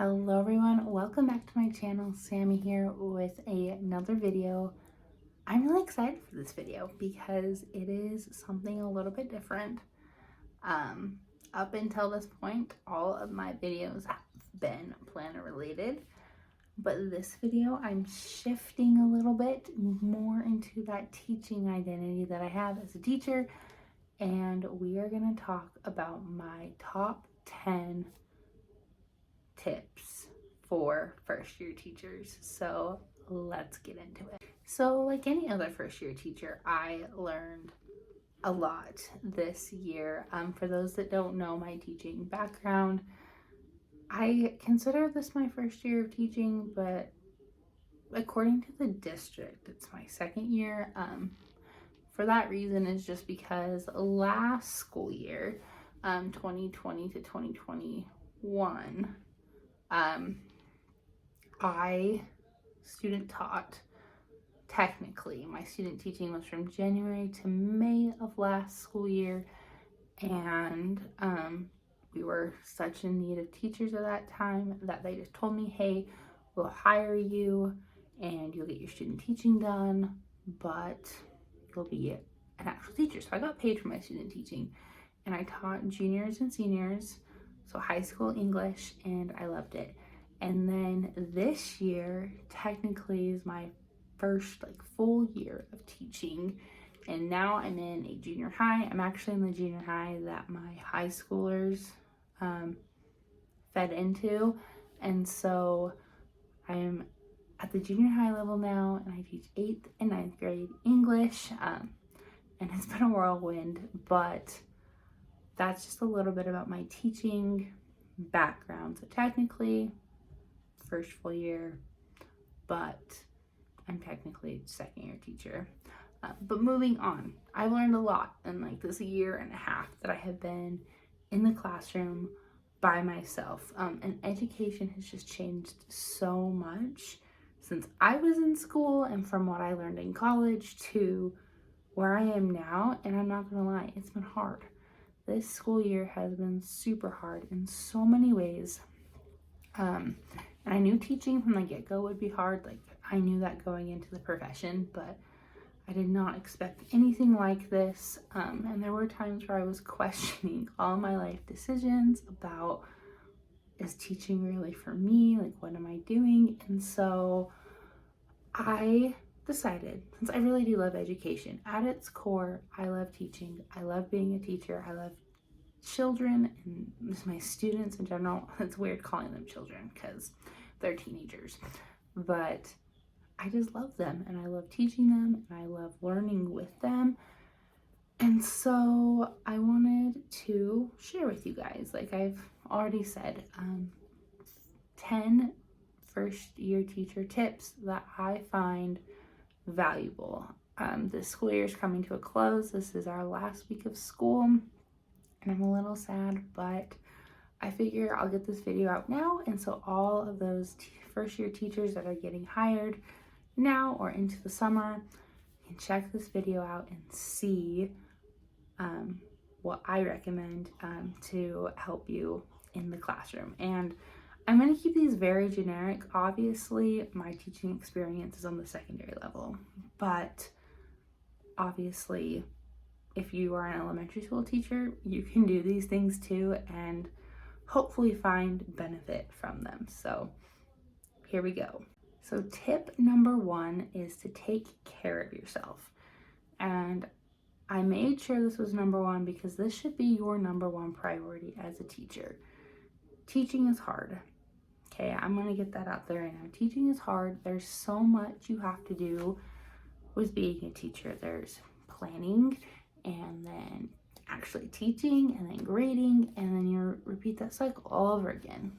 Hello everyone, welcome back to my channel. Sammy here with another video. I'm really excited for this video because it is something a little bit different. Up until this point, all of my videos have been planner related, but this video I'm shifting a little bit more into that teaching identity that I have as a teacher, and we are going to talk about my top 10 tips for first year teachers. So let's get into it. So like any other first year teacher, I learned a lot this year. For those that don't know my teaching background, I consider this my first year of teaching, but according to the district, it's my second year. For that reason is just because last school year, 2020 to 2021, I student taught. Technically, my student teaching was from January to May of last school year, and we were such in need of teachers at that time that they just told me, hey, we'll hire you and you'll get your student teaching done, but you'll be an actual teacher. So I got paid for my student teaching, and I taught juniors and seniors, so high school English, and I loved it. And then this year technically is my first full year of teaching, and now I'm in a junior high. I'm actually in the junior high that my high schoolers fed into, and so I'm at the junior high level now, and I teach 8th and 9th grade English, and it's been a whirlwind, but that's just a little bit about my teaching background. So technically first full year, but I'm technically second year teacher. But moving on, I've learned a lot in this year and a half that I have been in the classroom by myself. And education has just changed so much since I was in school, and from what I learned in college to where I am now. And I'm not gonna lie, it's been hard. This school year has been super hard in so many ways. And I knew teaching from the get-go would be hard. I knew that going into the profession, but I did not expect anything like this. And there were times where I was questioning all my life decisions about, is teaching really for me? What am I doing? And so I decided, since I really do love education, at its core, I love teaching. I love being a teacher. I love children and just my students in general. It's weird calling them children because they're teenagers, but I just love them, and I love teaching them, and I love learning with them. And so I wanted to share with you guys, like I've already said, 10 first year teacher tips that I find valuable. This school year is coming to a close. This is our last week of school, and I'm a little sad, but I figure I'll get this video out now, and so all of those first year teachers that are getting hired now or into the summer can check this video out and see what I recommend to help you in the classroom. And I'm going to keep these very generic. Obviously, my teaching experience is on the secondary level, but obviously, if you are an elementary school teacher, you can do these things too and hopefully find benefit from them. So here we go. So tip number 1 is to take care of yourself. And I made sure this was number 1 because this should be your number 1 priority as a teacher. Teaching is hard. Okay, I'm going to get that out there right now. Teaching is hard. There's so much you have to do with being a teacher. There's planning, and then actually teaching, and then grading, and then you repeat that cycle all over again.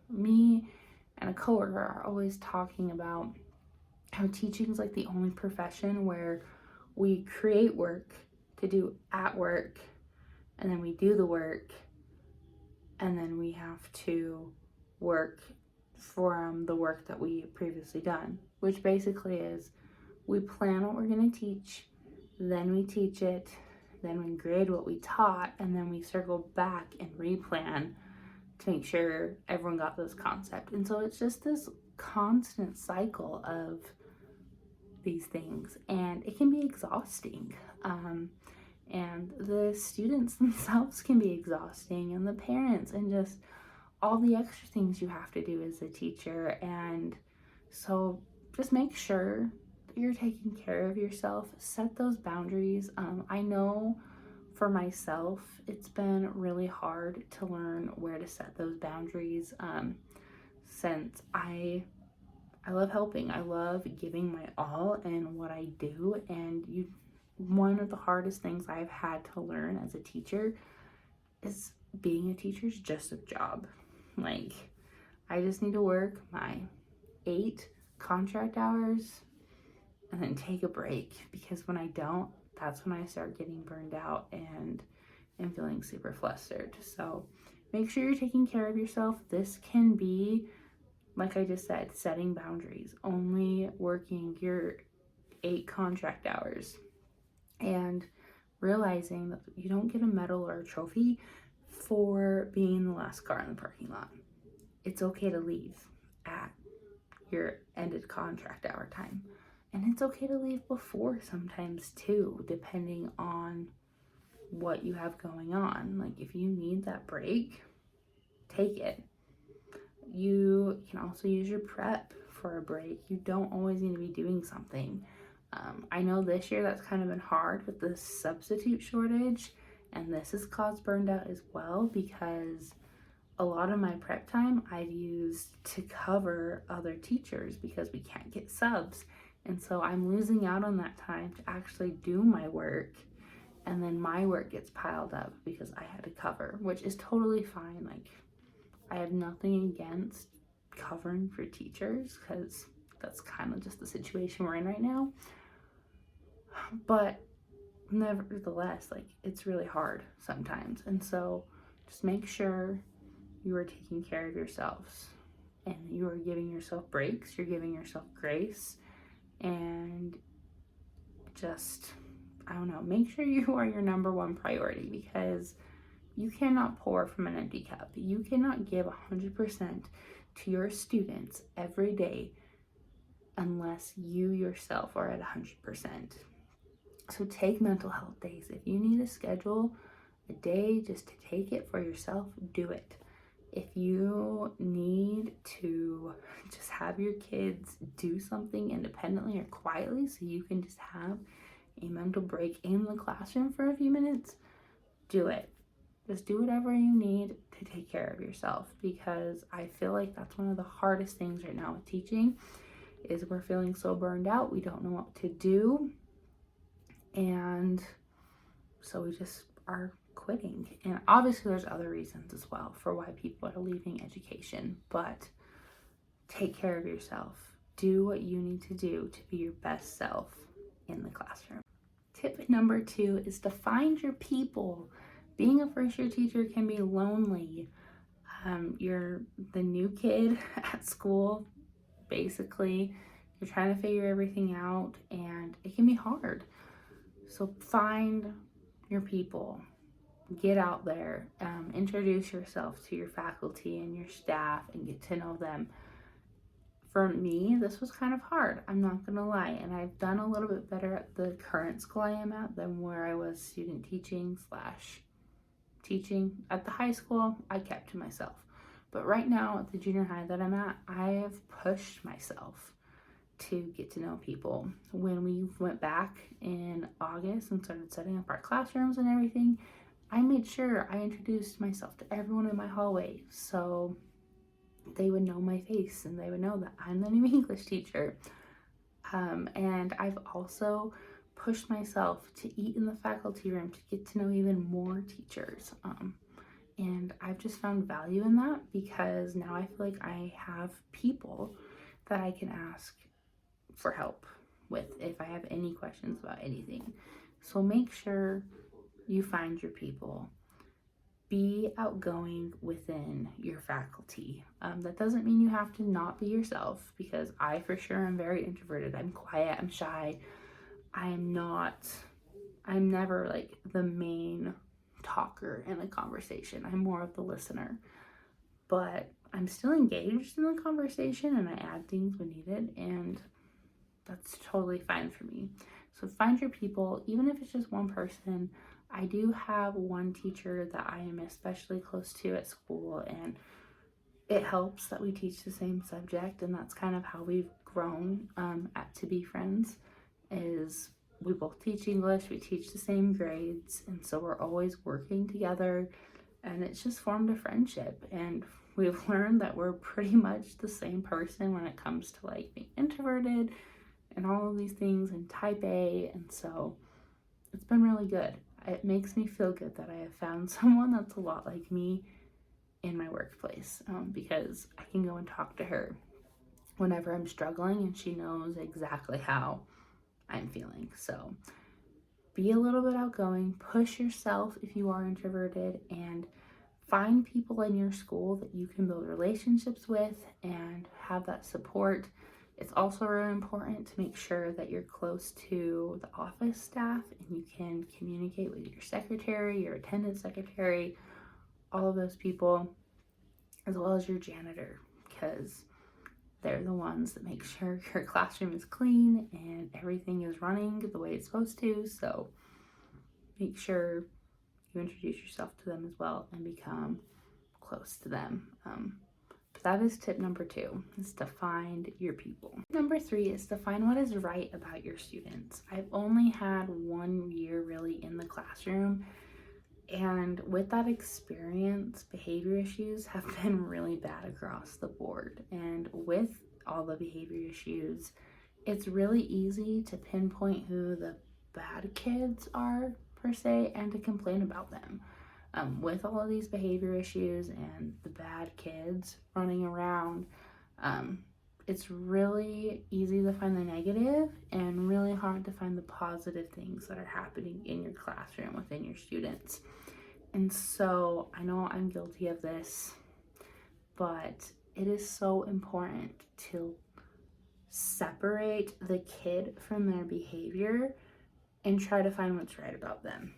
Me and a coworker are always talking about how teaching is the only profession where we create work to do at work, and then we do the work, and then we have to work from the work that we previously done, which basically is we plan what we're going to teach, then we teach it, then we grade what we taught, and then we circle back and replan to make sure everyone got this concept. And so it's just this constant cycle of these things, and it can be exhausting. And the students themselves can be exhausting, and the parents, and just all the extra things you have to do as a teacher. And so just make sure that you're taking care of yourself. Set those boundaries. I know for myself, it's been really hard to learn where to set those boundaries, since I love helping. I love giving my all in what I do. And one of the hardest things I've had to learn as a teacher is being a teacher is just a job. Like, I just need to work my 8 contract hours and then take a break, because when I don't, that's when I start getting burned out and feeling super flustered. So make sure you're taking care of yourself. This can be, like I just said, setting boundaries, only working your 8 contract hours, and realizing that you don't get a medal or a trophy for being the last car in the parking lot. It's okay to leave at your ended contract hour time. And it's okay to leave before sometimes too, depending on what you have going on. Like, if you need that break, take it. You can also use your prep for a break. You don't always need to be doing something. I know this year that's kind of been hard with the substitute shortage, and this has caused burnout as well, because a lot of my prep time I've used to cover other teachers because we can't get subs. And so I'm losing out on that time to actually do my work, and then my work gets piled up because I had to cover, which is totally fine. Like, I have nothing against covering for teachers, because that's kind of just the situation we're in right now. But nevertheless, like, it's really hard sometimes. And so just make sure you are taking care of yourselves, and you are giving yourself breaks, you're giving yourself grace, and just, I don't know, make sure you are your number one priority, because you cannot pour from an empty cup. You cannot give 100% to your students every day unless you yourself are at 100%. So take mental health days. If you need to schedule a day just to take it for yourself, do it. If you need to just have your kids do something independently or quietly so you can just have a mental break in the classroom for a few minutes, do it. Just do whatever you need to take care of yourself, because I feel like that's one of the hardest things right now with teaching, is we're feeling so burned out, we don't know what to do, and so we just are quitting. And obviously there's other reasons as well for why people are leaving education, but take care of yourself. Do what you need to do to be your best self in the classroom. Tip number 2 is to find your people. Being a first year teacher can be lonely. You're the new kid at school, basically. You're trying to figure everything out, and it can be hard. So find your people. Get out there. Introduce yourself to your faculty and your staff and get to know them. For me, this was kind of hard, I'm not gonna lie, and I've done a little bit better at the current school I am at than where I was student teaching / teaching. At the high school, I kept to myself. But right now at the junior high that I'm at, I have pushed myself to get to know people. When we went back in August and started setting up our classrooms and everything, I made sure I introduced myself to everyone in my hallway, so they would know my face and they would know that I'm the new English teacher. And I've also pushed myself to eat in the faculty room to get to know even more teachers. And I've just found value in that, because now I feel like I have people that I can ask for help with if I have any questions about anything. So make sure you find your people. Be outgoing within your faculty. That doesn't mean you have to not be yourself, because I for sure am very introverted. I'm quiet, I'm shy. I'm never like the main talker in a conversation. I'm more of the listener. but I'm still engaged in the conversation and I add things when needed, and that's totally fine for me. So find your people, even if it's just one person. I do have one teacher that I am especially close to at school, and it helps that we teach the same subject, and that's kind of how we've grown to be friends, is we both teach English, we teach the same grades, and so we're always working together, and it's just formed a friendship. And we've learned that we're pretty much the same person when it comes to like being introverted and all of these things, and type A, and so it's been really good. It makes me feel good that I have found someone that's a lot like me in my workplace, because I can go and talk to her whenever I'm struggling and she knows exactly how I'm feeling. So be a little bit outgoing, push yourself if you are introverted, and find people in your school that you can build relationships with and have that support. It's also really important to make sure that you're close to the office staff and you can communicate with your secretary, your attendance secretary, all of those people, as well as your janitor, because they're the ones that make sure your classroom is clean and everything is running the way it's supposed to. So make sure you introduce yourself to them as well and become close to them. But that is tip number 2, is to find your people. Number 3 is to find what is right about your students. I've only had 1 year really in the classroom, and with that experience, behavior issues have been really bad across the board. And with all the behavior issues, it's really easy to pinpoint who the bad kids are, per se, and to complain about them. With all of these behavior issues and the bad kids running around, it's really easy to find the negative and really hard to find the positive things that are happening in your classroom within your students. And so I know I'm guilty of this, but it is so important to separate the kid from their behavior and try to find what's right about them.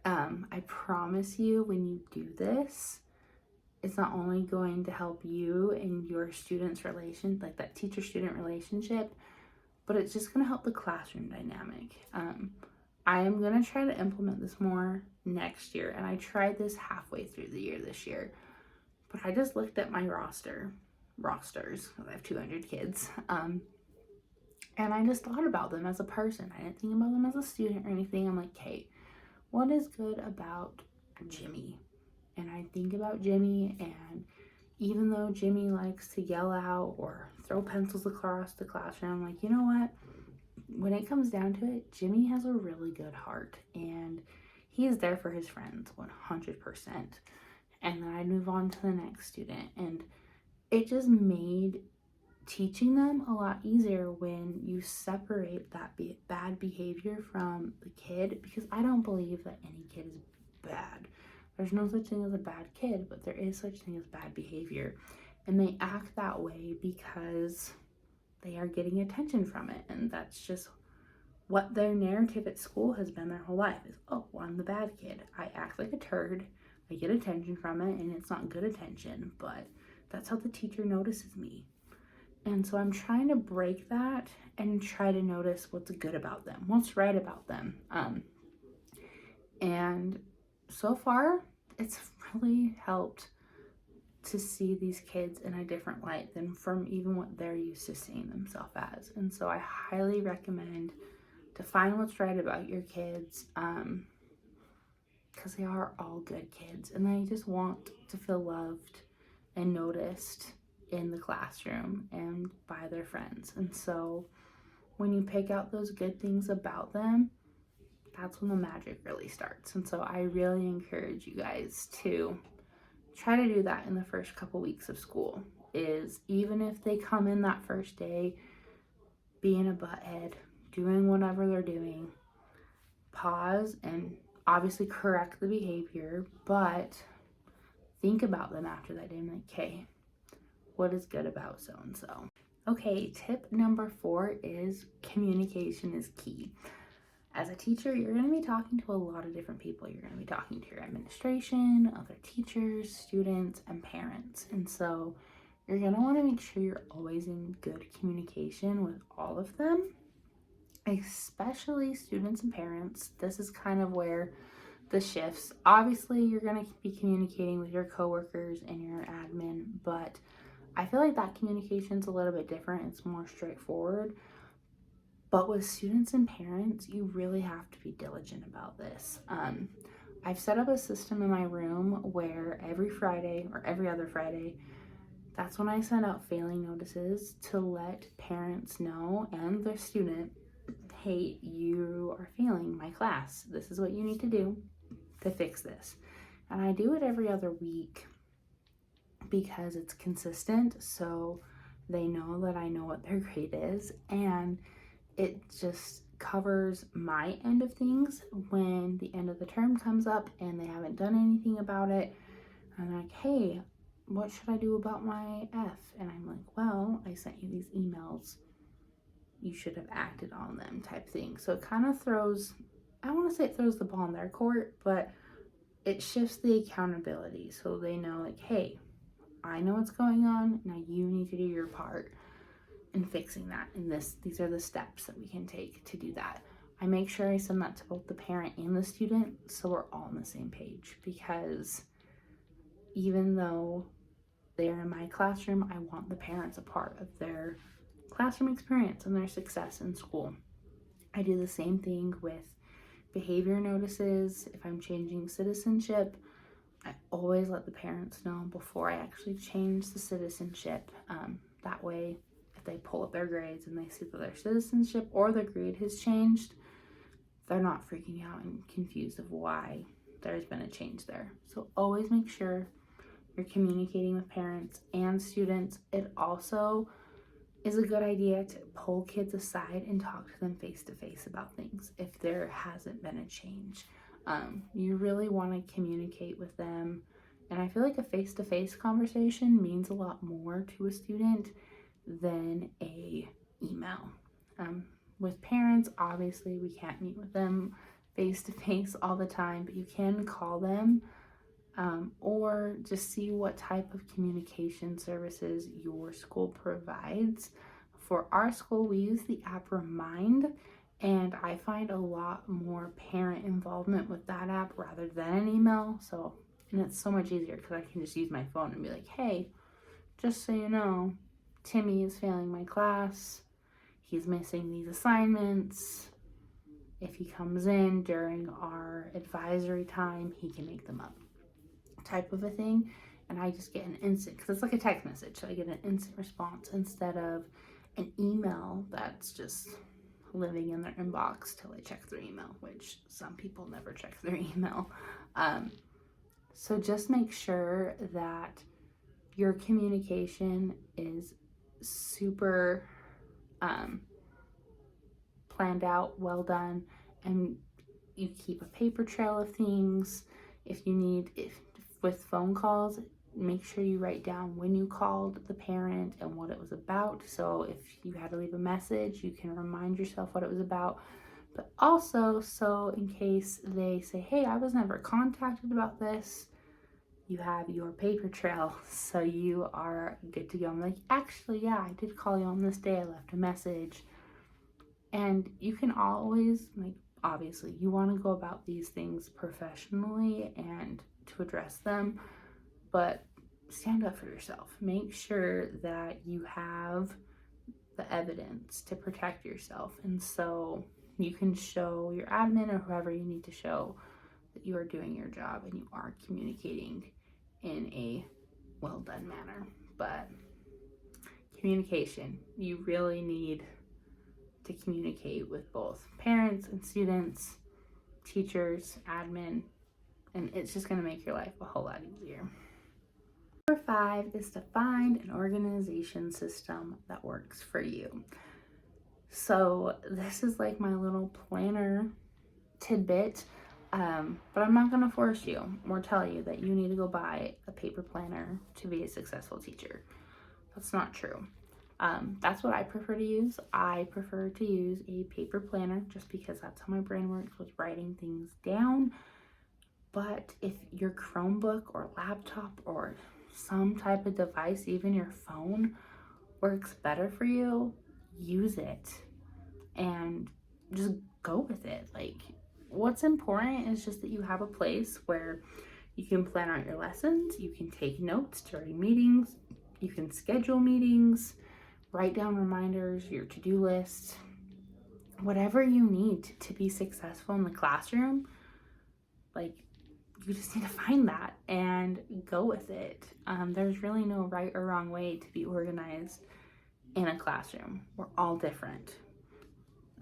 I promise you, when you do this, it's not only going to help you and your students' relation, like that teacher-student relationship, but it's just going to help the classroom dynamic. I am going to try to implement this more next year, and I tried this halfway through the year this year, but I just looked at my rosters, because I have 200 kids, and I just thought about them as a person. I didn't think about them as a student or anything. I'm like, hey, what is good about Jimmy? And I think about Jimmy, and even though Jimmy likes to yell out or throw pencils across the classroom, I'm like, you know what? When it comes down to it, Jimmy has a really good heart, and he is there for his friends 100%. And then I'd move on to the next student, and it just made teaching them a lot easier when you separate that bad behavior from the kid, because I don't believe that any kid is bad. There's no such thing as a bad kid, but there is such thing as bad behavior, and they act that way because they are getting attention from it, and that's just what their narrative at school has been their whole life, is, oh, well, I'm the bad kid. I act like a turd, I get attention from it, and it's not good attention, but that's how the teacher notices me. And so I'm trying to break that and try to notice what's good about them, what's right about them. And so far, it's really helped to see these kids in a different light than from even what they're used to seeing themselves as. And so I highly recommend to find what's right about your kids, because they are all good kids and they just want to feel loved and noticed in the classroom and by their friends. And so when you pick out those good things about them, that's when the magic really starts. And so I really encourage you guys to try to do that in the first couple weeks of school, is even if they come in that first day being a butthead, doing whatever they're doing, pause and obviously correct the behavior, but think about them after that day and like, okay, what is good about so-and-so? Okay, tip number 4 is communication is key. As a teacher, you're going to be talking to a lot of different people. You're going to be talking to your administration, other teachers, students, and parents. And so you're going to want to make sure you're always in good communication with all of them, especially students and parents. This is kind of where the shifts. Obviously, you're going to be communicating with your coworkers and your admin, but I feel like that communication's a little bit different. It's more straightforward. But with students and parents, you really have to be diligent about this. I've set up a system in my room where every Friday or every other Friday, that's when I send out failing notices to let parents know and their student, hey, you are failing my class. This is what you need to do to fix this. And I do it every other week because it's consistent, so they know that I know what their grade is, and it just covers my end of things when the end of the term comes up and they haven't done anything about it. I'm like, hey, what should I do about my F? And I'm like, well, I sent you these emails. You should have acted on them, type thing. So it kind of throws, I want to say it throws the ball in their court, but it shifts the accountability so they know, like, hey, I know what's going on. Now you need to do your part in fixing that. And these are the steps that we can take to do that. I make sure I send that to both the parent and the student so we're all on the same page, because even though they're in my classroom, I want the parents a part of their classroom experience and their success in school. I do the same thing with behavior notices. If I'm changing citizenship, I always let the parents know before I actually change the citizenship. That way, if they pull up their grades and they see that their citizenship or their grade has changed, they're not freaking out and confused of why there's been a change there. So always make sure you're communicating with parents and students. It also is a good idea to pull kids aside and talk to them face to face about things if there hasn't been a change. You really want to communicate with them, and I feel like a face-to-face conversation means a lot more to a student than a email. With parents, obviously we can't meet with them face-to-face all the time, but you can call them, or just see what type of communication services your school provides. For our school, we use the app Remind, and I find a lot more parent involvement with that app rather than an email. And it's so much easier because I can just use my phone and be like, hey, just so you know, Timmy is failing my class. He's missing these assignments. If he comes in during our advisory time, he can make them up, type of a thing. And I just get an instant, because it's like a text message, so I get an instant response instead of an email that's just living in their inbox till they check their email, which some people never check their email. So just make sure that your communication is super planned out, well done, and you keep a paper trail of things. If with phone calls, make sure you write down when you called the parent and what it was about. So if you had to leave a message, you can remind yourself what it was about. But also, so in case they say, hey, I was never contacted about this, you have your paper trail, so you are good to go. I'm like, actually, yeah, I did call you on this day. I left a message. And you can always, like, obviously, you want to go about these things professionally and to address them, but stand up for yourself. Make sure that you have the evidence to protect yourself. And so you can show your admin or whoever you need to show that you are doing your job and you are communicating in a well done manner. But communication, you really need to communicate with both parents and students, teachers, admin, and it's just going to make your life a whole lot easier. Number 5 is to find an organization system that works for you. So this is like my little planner tidbit, but I'm not going to force you or tell you that you need to go buy a paper planner to be a successful teacher. That's not true. That's what I prefer to use. I prefer to use a paper planner just because that's how my brain works with writing things down. But if your Chromebook or laptop or some type of device, even your phone, works better for you, use it and just go with it. Like, what's important is just that you have a place where you can plan out your lessons, you can take notes during meetings, you can schedule meetings, write down reminders, your to-do list, whatever you need to be successful in the classroom. Like, you just need to find that and go with it. There's really no right or wrong way to be organized in a classroom. We're all different.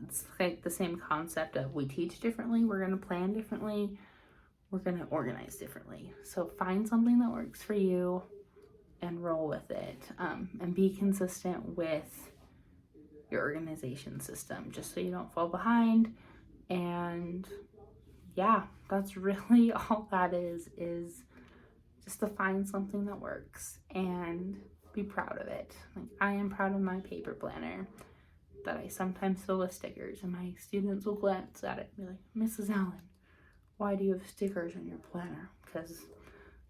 It's like the same concept of we teach differently, we're going to plan differently, we're going to organize differently. So find something that works for you and roll with it, and be consistent with your organization system just so you don't fall behind. And yeah, that's really all that is just to find something that works and be proud of it. Like, I am proud of my paper planner that I sometimes fill with stickers, and my students will glance at it and be like, Mrs. Allen, why do you have stickers in your planner? Because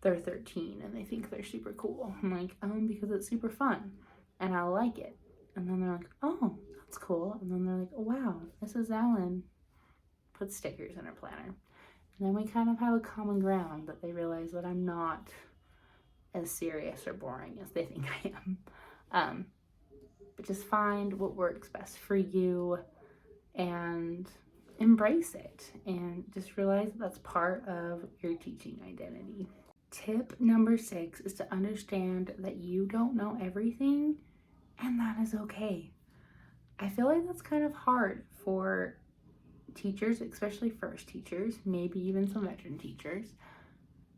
they're 13 and they think they're super cool. I'm like, because it's super fun and I like it. And then they're like, oh, that's cool. And then they're like, oh, wow, Mrs. Allen put stickers in her planner. And then we kind of have a common ground that they realize that I'm not as serious or boring as they think I am. But just find what works best for you and embrace it, and just realize that that's part of your teaching identity. Tip number 6 is to understand that you don't know everything, and that is okay. I feel like that's kind of hard for teachers, especially first teachers, maybe even some veteran teachers,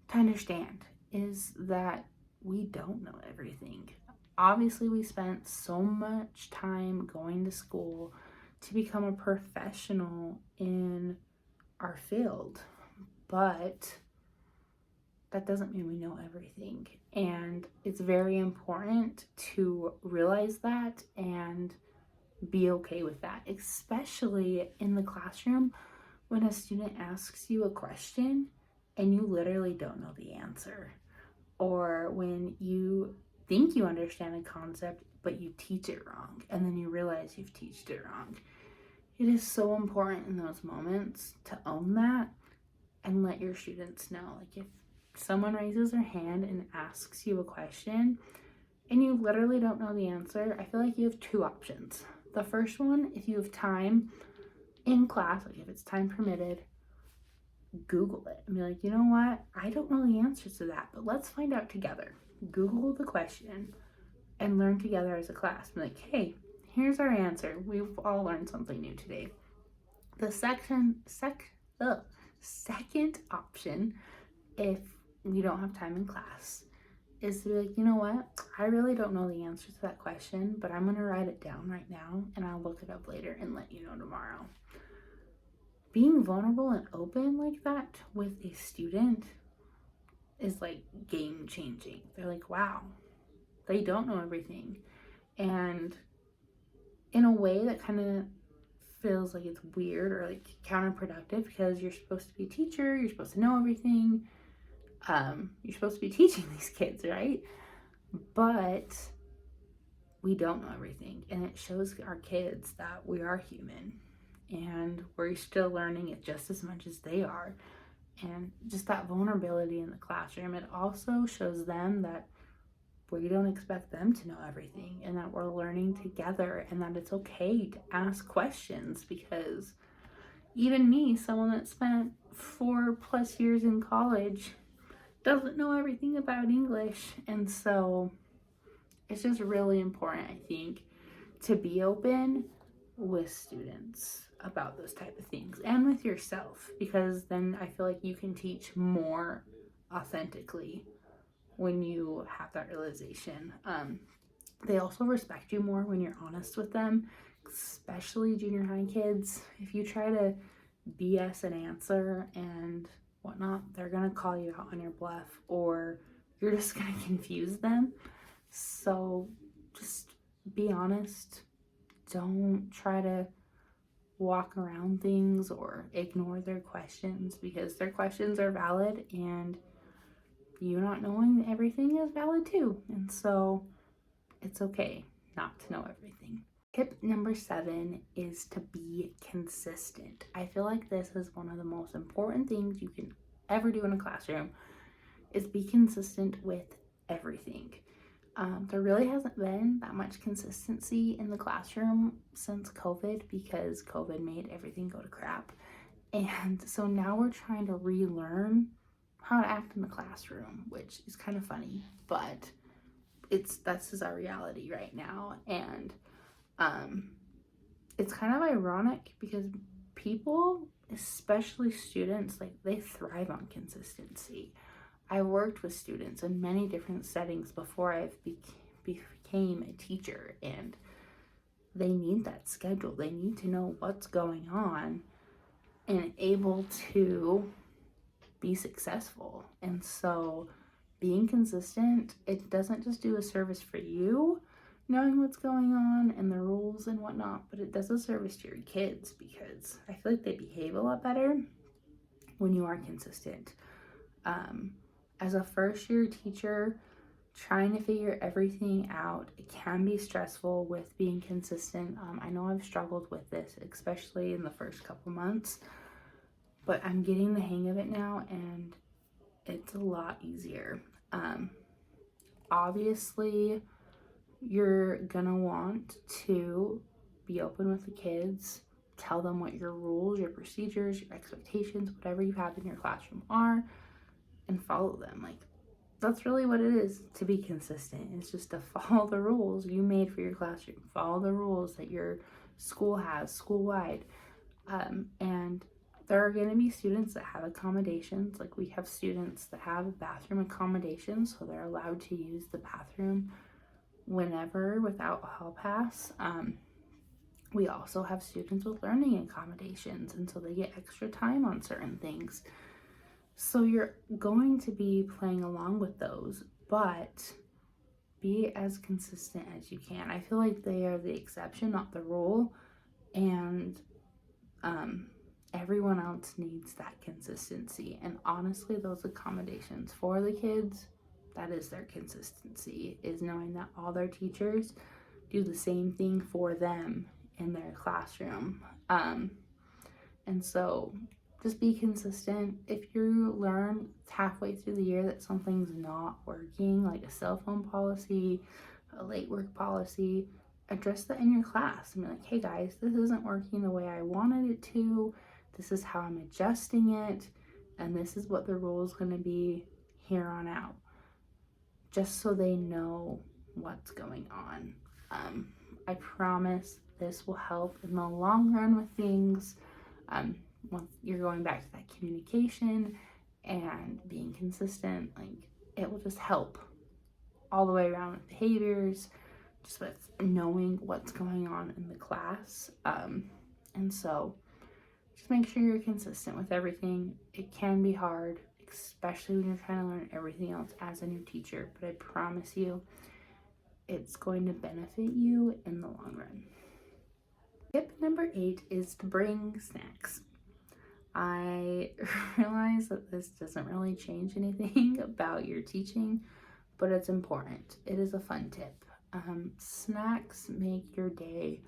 to understand, is that we don't know everything. Obviously, we spent so much time going to school to become a professional in our field, but that doesn't mean we know everything. And it's very important to realize that and be okay with that, especially in the classroom when a student asks you a question and you literally don't know the answer, or when you think you understand a concept but you teach it wrong and then you realize you've taught it wrong. It is so important in those moments to own that and let your students know. Like, if someone raises their hand and asks you a question and you literally don't know the answer, I feel like you have 2 options. The first one, if you have time in class, like if it's time permitted, Google it and be like, you know what? I don't know the answers to that, but let's find out together. Google the question and learn together as a class. Be like, hey, here's our answer. We've all learned something new today. The second option, if we don't have time in class, is to be like, you know what? I really don't know the answer to that question, but I'm going to write it down right now and I'll look it up later and let you know tomorrow. Being vulnerable and open like that with a student is like game changing. They're like, wow, they don't know everything. And in a way that kind of feels like it's weird or like counterproductive, because you're supposed to be a teacher, you're supposed to know everything, you're supposed to be teaching these kids, right? But we don't know everything, and it shows our kids that we are human and we're still learning it just as much as they are. And just that vulnerability in the classroom, it also shows them that we don't expect them to know everything and that we're learning together, and that it's okay to ask questions, because even me, someone that spent 4+ years in college, doesn't know everything about English. And so it's just really important, I think, to be open with students about those type of things and with yourself, because then I feel like you can teach more authentically when you have that realization. They also respect you more when you're honest with them, especially junior high kids. If you try to BS an answer and whatnot, they're gonna call you out on your bluff, or you're just gonna confuse them. So just be honest. Don't try to walk around things or ignore their questions, because their questions are valid, and you not knowing everything is valid too. And so it's okay not to know everything. Tip number 7 is to be consistent. I feel like this is one of the most important things you can ever do in a classroom, is be consistent with everything. There really hasn't been that much consistency in the classroom since COVID, because COVID made everything go to crap. And so now we're trying to relearn how to act in the classroom, which is kind of funny, but this is our reality right now. And it's kind of ironic because people, especially students, like, they thrive on consistency. I worked with students in many different settings before I became a teacher, and they need that schedule. They need to know what's going on and able to be successful. And so being consistent, it doesn't just do a service for you, knowing what's going on and the rules and whatnot, but it does a service to your kids, because I feel like they behave a lot better when you are consistent. As a first year teacher, trying to figure everything out, it can be stressful with being consistent. I know I've struggled with this, especially in the first couple months, but I'm getting the hang of it now, and it's a lot easier. Obviously, you're gonna want to be open with the kids, tell them what your rules, your procedures, your expectations, whatever you have in your classroom are, and follow them. Like, that's really what it is to be consistent. It's just to follow the rules you made for your classroom, follow the rules that your school has school-wide. And there are going to be students that have accommodations. Like, we have students that have bathroom accommodations, so they're allowed to use the bathroom whenever without a hall pass. We also have students with learning accommodations, and so they get extra time on certain things. So you're going to be playing along with those, but be as consistent as you can. I feel like they are the exception, not the rule, and everyone else needs that consistency. And honestly, those accommodations for the kids, that is their consistency, is knowing that all their teachers do the same thing for them in their classroom. And so just be consistent. If you learn halfway through the year that something's not working, like a cell phone policy, a late work policy, address that in your class and be like, hey guys, this isn't working the way I wanted it to. This is how I'm adjusting it, and this is what the rule is going to be here on out. Just so they know what's going on. I promise this will help in the long run with things. Once you're going back to that communication and being consistent, like, it will just help all the way around with behaviors, just with knowing what's going on in the class. And so just make sure you're consistent with everything. It can be hard, especially when you're trying to learn everything else as a new teacher, but I promise you it's going to benefit you in the long run. Tip number 8 is to bring snacks. I realize that this doesn't really change anything about your teaching, but it's important. It is a fun tip. Snacks make your day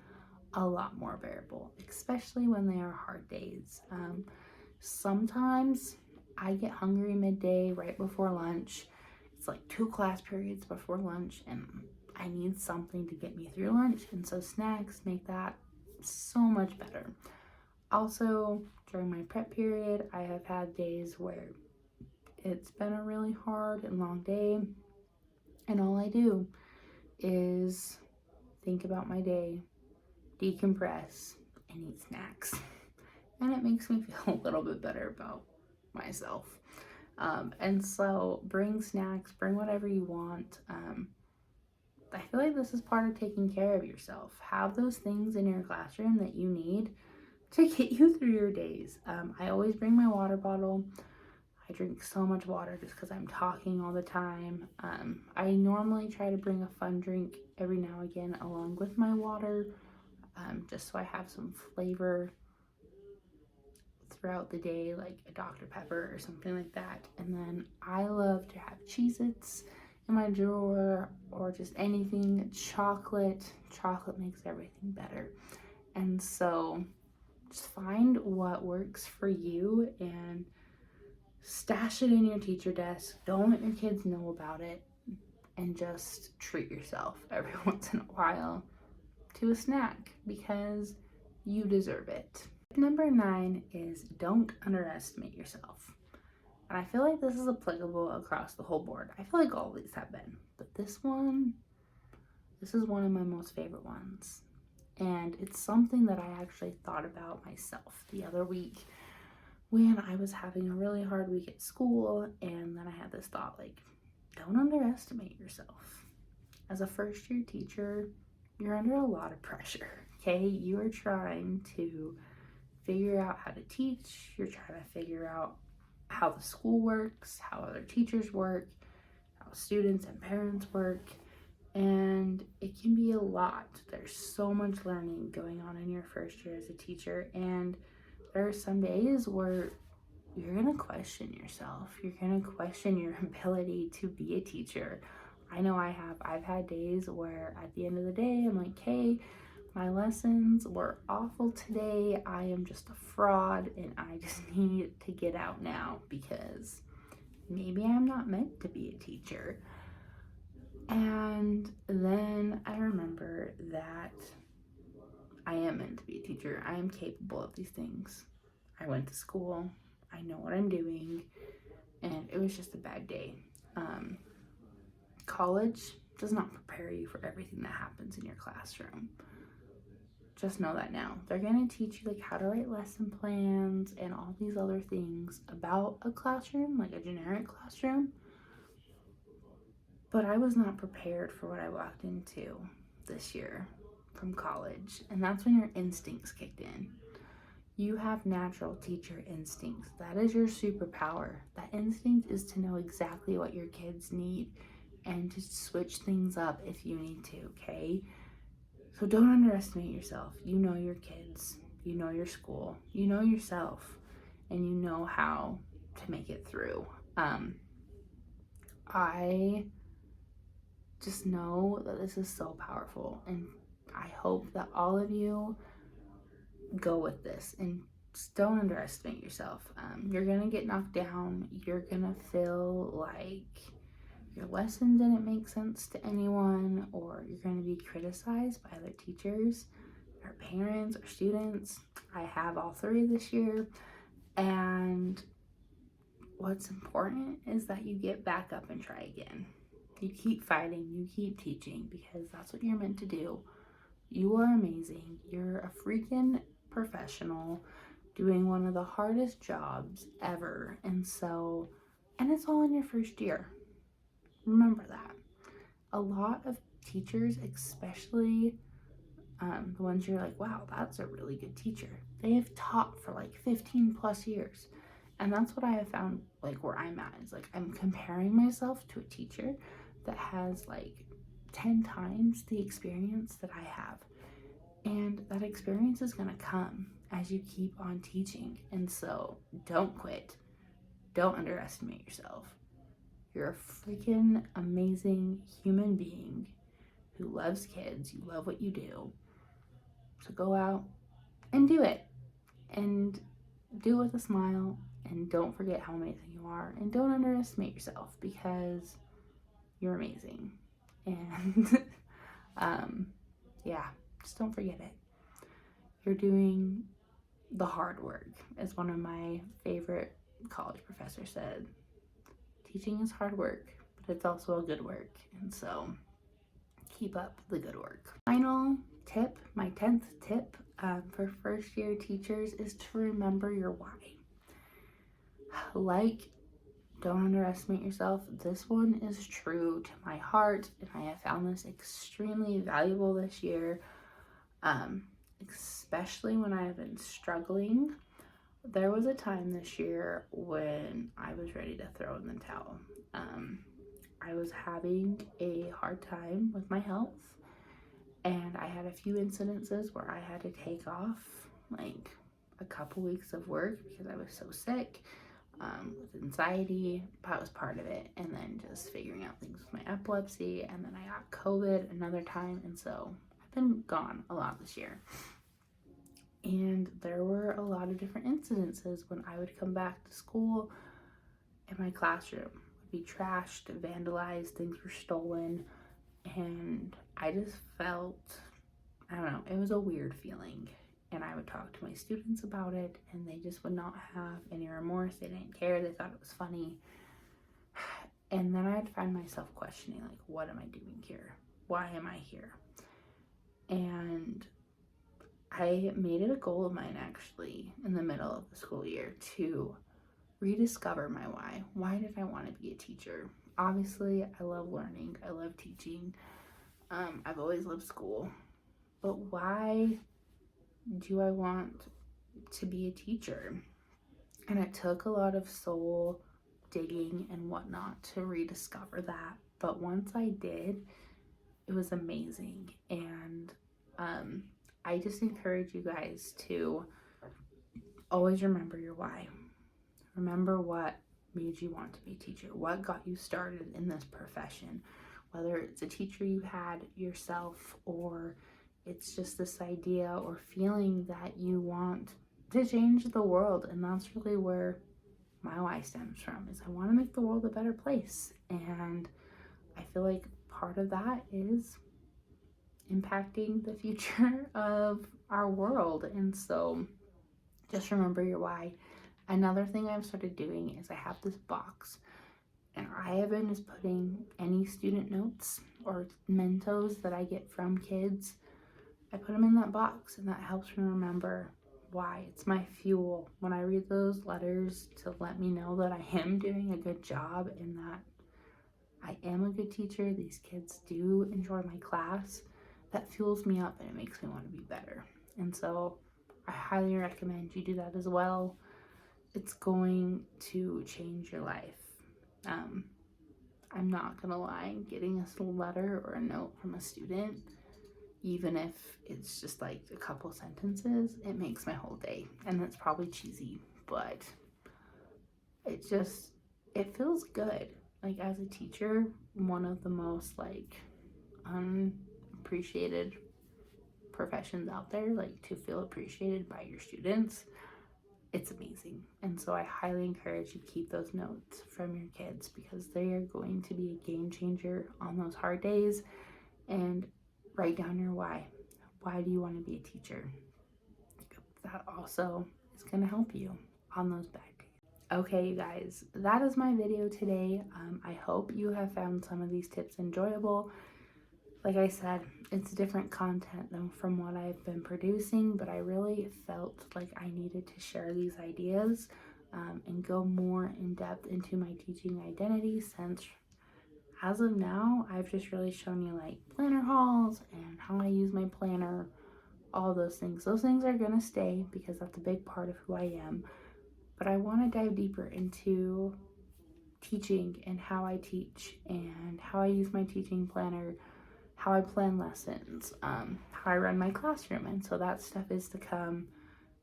a lot more bearable, especially when they are hard days. Sometimes I get hungry midday right before lunch. It's like 2 class periods before lunch, and I need something to get me through lunch, and so snacks make that so much better. Also, during my prep period, I have had days where it's been a really hard and long day, and all I do is think about my day, decompress, and eat snacks. And it makes me feel a little bit better about myself. And so bring snacks, bring whatever you want. I feel like this is part of taking care of yourself. Have those things in your classroom that you need to get you through your days. I always bring my water bottle. I drink so much water just because I'm talking all the time. I normally try to bring a fun drink every now and again along with my water, just so I have some flavor throughout the day, like a Dr. Pepper or something like that. And then I love to have Cheez-Its in my drawer, or just anything chocolate. Chocolate makes everything better. And so just find what works for you and stash it in your teacher desk. Don't let your kids know about it, and just treat yourself every once in a while to a snack because you deserve it. Number 9 is don't underestimate yourself. And I feel like this is applicable across the whole board. I feel like all of these have been, but this is one of my most favorite ones. And it's something that I actually thought about myself the other week when I was having a really hard week at school, and then I had this thought, like, don't underestimate yourself. As a first-year teacher, you're under a lot of pressure, okay? You are trying to figure out how to teach. You're trying to figure out how the school works, how other teachers work, how students and parents work, and it can be a lot. There's so much learning going on in your first year as a teacher, and there are some days where you're gonna question yourself. You're gonna question your ability to be a teacher. I know I have. I've had days where at the end of the day, I'm like, hey, my lessons were awful today. I am just a fraud and I just need to get out now because maybe I'm not meant to be a teacher. And then I remember that I am meant to be a teacher. I am capable of these things. I went to school. I know what I'm doing. And it was just a bad day. College does not prepare you for everything that happens in your classroom. Just know that now. They're going to teach you like how to write lesson plans and all these other things about a classroom, like a generic classroom. But I was not prepared for what I walked into this year from college. And that's when your instincts kicked in. You have natural teacher instincts. That is your superpower. That instinct is to know exactly what your kids need and to switch things up if you need to, okay? So don't underestimate yourself. You know your kids, you know your school, you know yourself, and you know how to make it through. I just know that this is so powerful, and I hope that all of you go with this and just don't underestimate yourself. You're gonna get knocked down. You're gonna feel like your lesson didn't make sense to anyone, or you're gonna be criticized by other teachers or parents or students. I have all 3 this year, and what's important is that you get back up and try again. You keep fighting, you keep teaching, because that's what you're meant to do. You are amazing. You're a freaking professional doing one of the hardest jobs ever. And it's all in your first year. Remember that. A lot of teachers, especially the ones you're like, wow, that's a really good teacher, they have taught for like 15 plus years. And that's what I have found, like where I'm at, is like I'm comparing myself to a teacher that has like 10 times the experience that I have. And that experience is going to come as you keep on teaching. And so don't quit. Don't underestimate yourself. You're a freaking amazing human being who loves kids. You love what you do. So go out and do it. And do it with a smile. And don't forget how amazing you are. And don't underestimate yourself, because you're amazing. And yeah, just don't forget it. You're doing the hard work, as one of my favorite college professors said. Teaching is hard work, but it's also a good work. And so keep up the good work. Final tip, my 10th tip for first year teachers is to remember your why. Like, don't underestimate yourself. This one is true to my heart, and I have found this extremely valuable this year, especially when I have been struggling There was a time this year when I was ready to throw in the towel. I was having a hard time with my health, and I had a few incidences where I had to take off like a couple weeks of work because I was so sick, with anxiety. That was part of it, and then just figuring out things with my epilepsy, and then I got COVID another time, and so I've been gone a lot this year. And there were a lot of different incidences when I would come back to school and my classroom would be trashed, vandalized, things were stolen, and I just felt, I don't know, it was a weird feeling. And I would talk to my students about it, and they just would not have any remorse. They didn't care. They thought it was funny. And then I'd find myself questioning, like, what am I doing here? Why am I here? And I made it a goal of mine, actually, in the middle of the school year to rediscover my why. Why did I want to be a teacher? Obviously, I love learning. I love teaching. I've always loved school. But why do I want to be a teacher? And it took a lot of soul digging and whatnot to rediscover that. But once I did, it was amazing. And I just encourage you guys to always remember your why. Remember what made you want to be a teacher, what got you started in this profession, whether it's a teacher you had yourself, or it's just this idea or feeling that you want to change the world. And that's really where my why stems from, is I want to make the world a better place. And I feel like part of that is impacting the future of our world. And so just remember your why. Another thing I've started doing is I have this box, and I have been just putting any student notes or mentos that I get from kids. I put them in that box, and that helps me remember why. It's my fuel when I read those letters to let me know that I am doing a good job and that I am a good teacher. These kids do enjoy my class. That fuels me up, and it makes me want to be better. And so I highly recommend you do that as well. It's going to change your life. I'm not gonna lie, getting a letter or a note from a student, even if it's just like a couple sentences, it makes my whole day. And that's probably cheesy, but it feels good. Like, as a teacher, one of the most like unappreciated professions out there, like to feel appreciated by your students, it's amazing. And so I highly encourage you to keep those notes from your kids, because they are going to be a game changer on those hard days. And write down your why. Why do you want to be a teacher? That also is going to help you on those bad days. Okay, you guys, that is my video today. I hope you have found some of these tips enjoyable. Like I said, it's different content than from what I've been producing, but I really felt like I needed to share these ideas and go more in depth into my teaching identity, since as of now, I've just really shown you like planner hauls and how I use my planner, all those things. Those things are gonna stay because that's a big part of who I am. But I want to dive deeper into teaching and how I teach and how I use my teaching planner, how I plan lessons, how I run my classroom. And so that stuff is to come,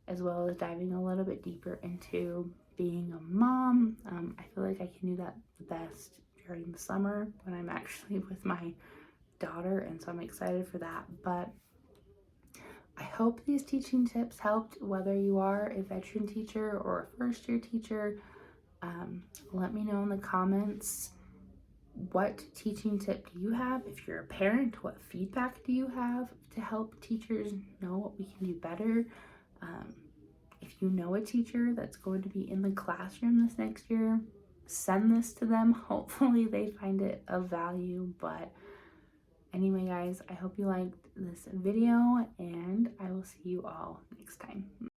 as well as diving a little bit deeper into being a mom. I feel like I can do that the best during the summer when I'm actually with my daughter, and so I'm excited for that. But I hope these teaching tips helped, whether you are a veteran teacher or a first-year teacher. Let me know in the comments, what teaching tip do you have? If you're a parent, what feedback do you have to help teachers know what we can do better? If you know a teacher that's going to be in the classroom this next year, send this to them. Hopefully they find it of value. But anyway, guys, I hope you liked this video, and I will see you all next time.